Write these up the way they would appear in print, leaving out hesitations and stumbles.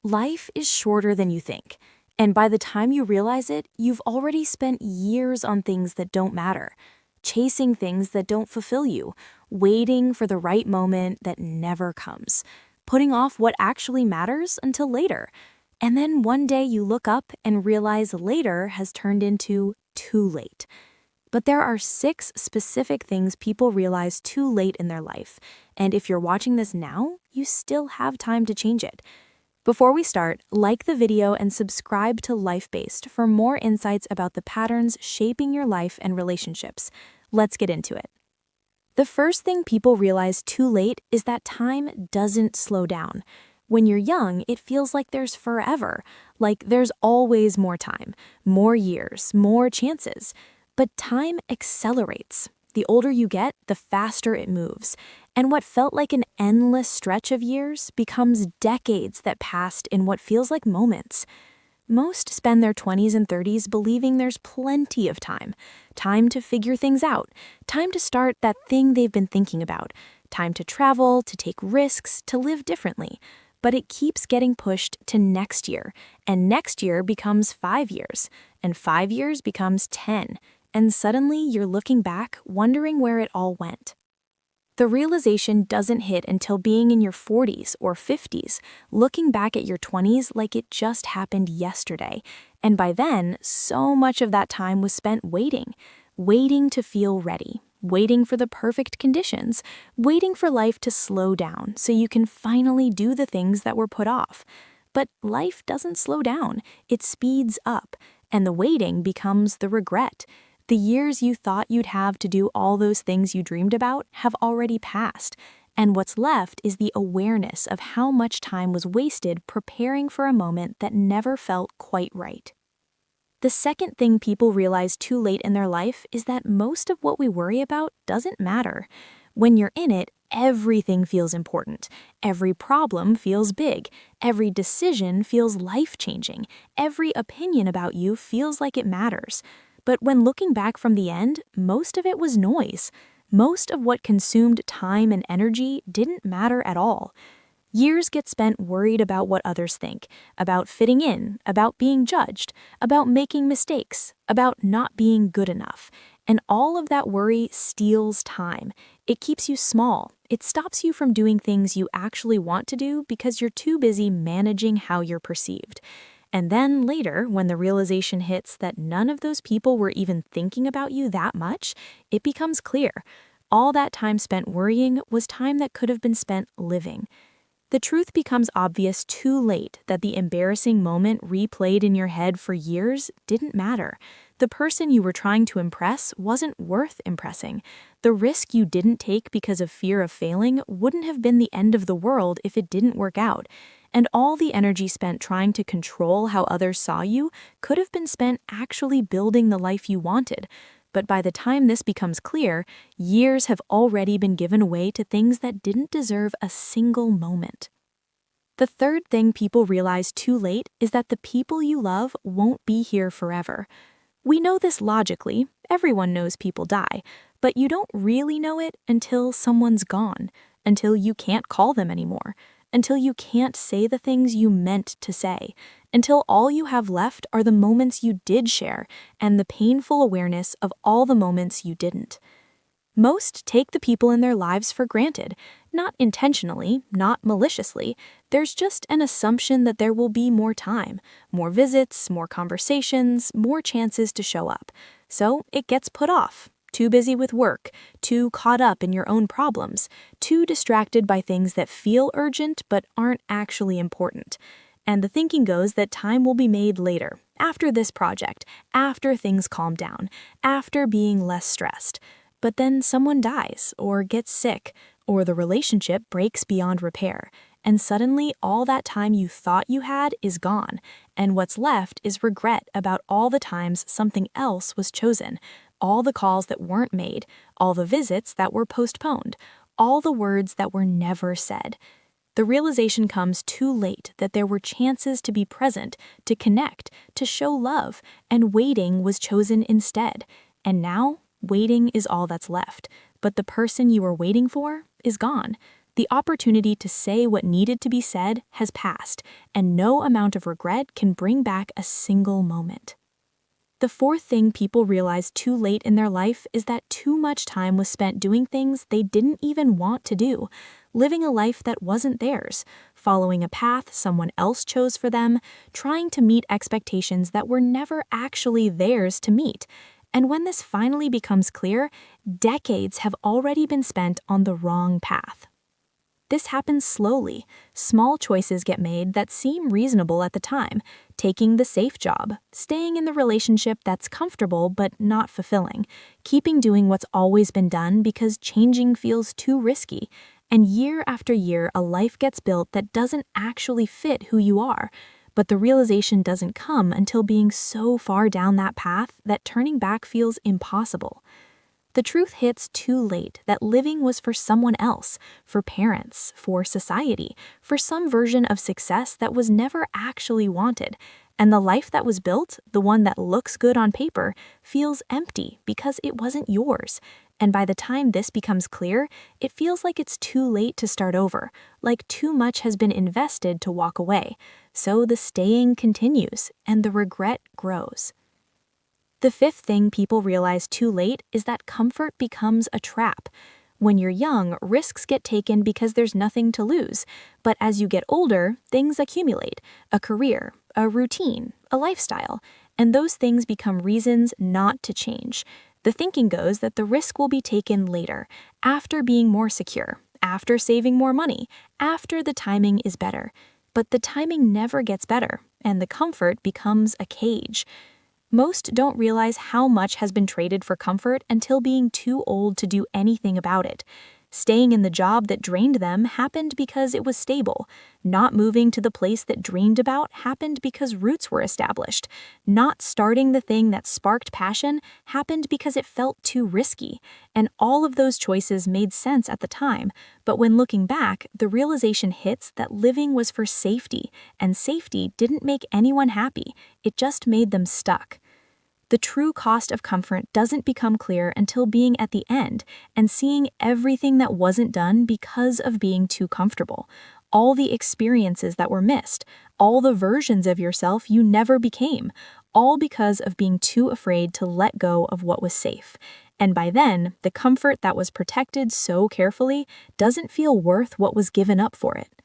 Life is shorter than you think, and by the time you realize it, you've already spent years on things that don't matter, chasing things that don't fulfill you, waiting for the right moment that never comes, putting off what actually matters until later. And then one day you look up and realize later has turned into too late. But there are 6 specific things people realize too late in their life, and if you're watching this now, you still have time to change it. Before we start, like the video and subscribe to LifeBased for more insights about the patterns shaping your life and relationships. Let's get into it. The first thing people realize too late is that time doesn't slow down. When you're young, it feels like there's forever, like there's always more time, more years, more chances. But time accelerates. The older you get, the faster it moves. And what felt like an endless stretch of years becomes decades that passed in what feels like moments. Most spend their 20s and 30s believing there's plenty of time. Time to figure things out. Time to start that thing they've been thinking about. Time to travel, to take risks, to live differently. But it keeps getting pushed to next year. And next year becomes 5 years. And 5 years becomes 10. And suddenly you're looking back, wondering where it all went. The realization doesn't hit until being in your 40s or 50s, looking back at your 20s like it just happened yesterday. And by then, so much of that time was spent waiting to feel ready, waiting for the perfect conditions, waiting for life to slow down so you can finally do the things that were put off. But life doesn't slow down, it speeds up, and the waiting becomes the regret. The years you thought you'd have to do all those things you dreamed about have already passed, and what's left is the awareness of how much time was wasted preparing for a moment that never felt quite right. The second thing people realize too late in their life is that most of what we worry about doesn't matter. When you're in it, everything feels important. Every problem feels big. Every decision feels life-changing. Every opinion about you feels like it matters. But when looking back from the end, most of it was noise. Most of what consumed time and energy didn't matter at all. Years get spent worried about what others think, about fitting in, about being judged, about making mistakes, about not being good enough. And all of that worry steals time. It keeps you small. It stops you from doing things you actually want to do because you're too busy managing how you're perceived. And then later, when the realization hits that none of those people were even thinking about you that much, it becomes clear. All that time spent worrying was time that could have been spent living. The truth becomes obvious too late that the embarrassing moment replayed in your head for years didn't matter. The person you were trying to impress wasn't worth impressing. The risk you didn't take because of fear of failing wouldn't have been the end of the world if it didn't work out. And all the energy spent trying to control how others saw you could have been spent actually building the life you wanted. But by the time this becomes clear, years have already been given away to things that didn't deserve a single moment. The third thing people realize too late is that the people you love won't be here forever. We know this logically, everyone knows people die, but you don't really know it until someone's gone, until you can't call them anymore, until you can't say the things you meant to say, until all you have left are the moments you did share and the painful awareness of all the moments you didn't. Most take the people in their lives for granted, not intentionally, not maliciously. There's just an assumption that there will be more time, more visits, more conversations, more chances to show up. So it gets put off. Too busy with work, too caught up in your own problems, too distracted by things that feel urgent but aren't actually important. And the thinking goes that time will be made later, after this project, after things calm down, after being less stressed. But then someone dies, or gets sick, or the relationship breaks beyond repair, and suddenly all that time you thought you had is gone, and what's left is regret about all the times something else was chosen, all the calls that weren't made, all the visits that were postponed, all the words that were never said. The realization comes too late that there were chances to be present, to connect, to show love, and waiting was chosen instead. And now, waiting is all that's left, but the person you were waiting for is gone. The opportunity to say what needed to be said has passed, and no amount of regret can bring back a single moment. The fourth thing people realize too late in their life is that too much time was spent doing things they didn't even want to do, living a life that wasn't theirs, following a path someone else chose for them, trying to meet expectations that were never actually theirs to meet. And when this finally becomes clear, decades have already been spent on the wrong path. This happens slowly. Small choices get made that seem reasonable at the time, taking the safe job, staying in the relationship that's comfortable but not fulfilling, keeping doing what's always been done because changing feels too risky. And year after year, a life gets built that doesn't actually fit who you are. But the realization doesn't come until being so far down that path that turning back feels impossible. The truth hits too late that living was for someone else, for parents, for society, for some version of success that was never actually wanted. And the life that was built, the one that looks good on paper, feels empty because it wasn't yours. And by the time this becomes clear, it feels like it's too late to start over, like too much has been invested to walk away. So the staying continues, and the regret grows. The fifth thing people realize too late is that comfort becomes a trap. When you're young, risks get taken because there's nothing to lose. But as you get older, things accumulate: a career, a routine, a lifestyle, and those things become reasons not to change. The thinking goes that the risk will be taken later, after being more secure, after saving more money, after the timing is better. But the timing never gets better, and the comfort becomes a cage. Most don't realize how much has been traded for comfort until being too old to do anything about it. Staying in the job that drained them happened because it was stable. Not moving to the place that dreamed about happened because roots were established. Not starting the thing that sparked passion happened because it felt too risky. And all of those choices made sense at the time, but when looking back, the realization hits that living was for safety, and safety didn't make anyone happy. It just made them stuck. The true cost of comfort doesn't become clear until being at the end and seeing everything that wasn't done because of being too comfortable. All the experiences that were missed, all the versions of yourself you never became, all because of being too afraid to let go of what was safe. And by then, the comfort that was protected so carefully doesn't feel worth what was given up for it.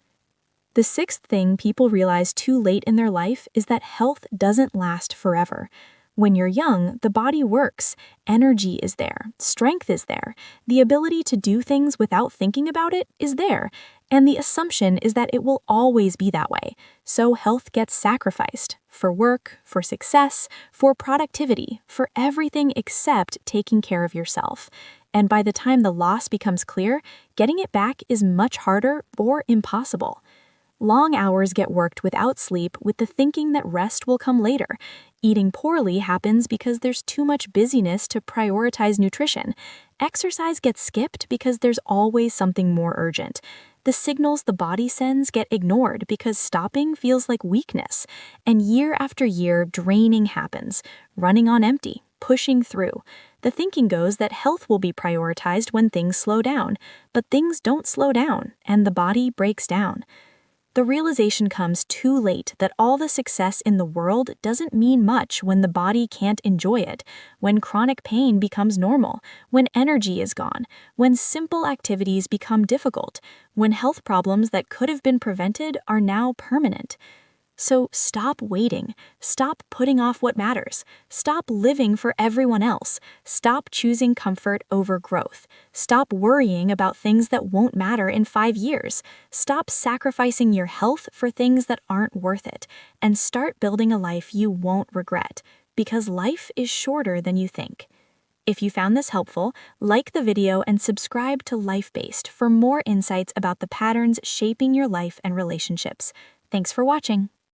The sixth thing people realize too late in their life is that health doesn't last forever. When you're young, the body works, energy is there, strength is there, the ability to do things without thinking about it is there, and the assumption is that it will always be that way. So health gets sacrificed for work, for success, for productivity, for everything except taking care of yourself. And by the time the loss becomes clear, getting it back is much harder or impossible. Long hours get worked without sleep with the thinking that rest will come later. Eating poorly happens because there's too much busyness to prioritize nutrition. Exercise gets skipped because there's always something more urgent. The signals the body sends get ignored because stopping feels like weakness. And year after year, draining happens, running on empty, pushing through. The thinking goes that health will be prioritized when things slow down, but things don't slow down, and the body breaks down. The realization comes too late that all the success in the world doesn't mean much when the body can't enjoy it, when chronic pain becomes normal, when energy is gone, when simple activities become difficult, when health problems that could have been prevented are now permanent. So stop waiting. Stop putting off what matters. Stop living for everyone else. Stop choosing comfort over growth. Stop worrying about things that won't matter in 5 years. Stop sacrificing your health for things that aren't worth it. And start building a life you won't regret, because life is shorter than you think. If you found this helpful, like the video and subscribe to LifeBased for more insights about the patterns shaping your life and relationships. Thanks for watching.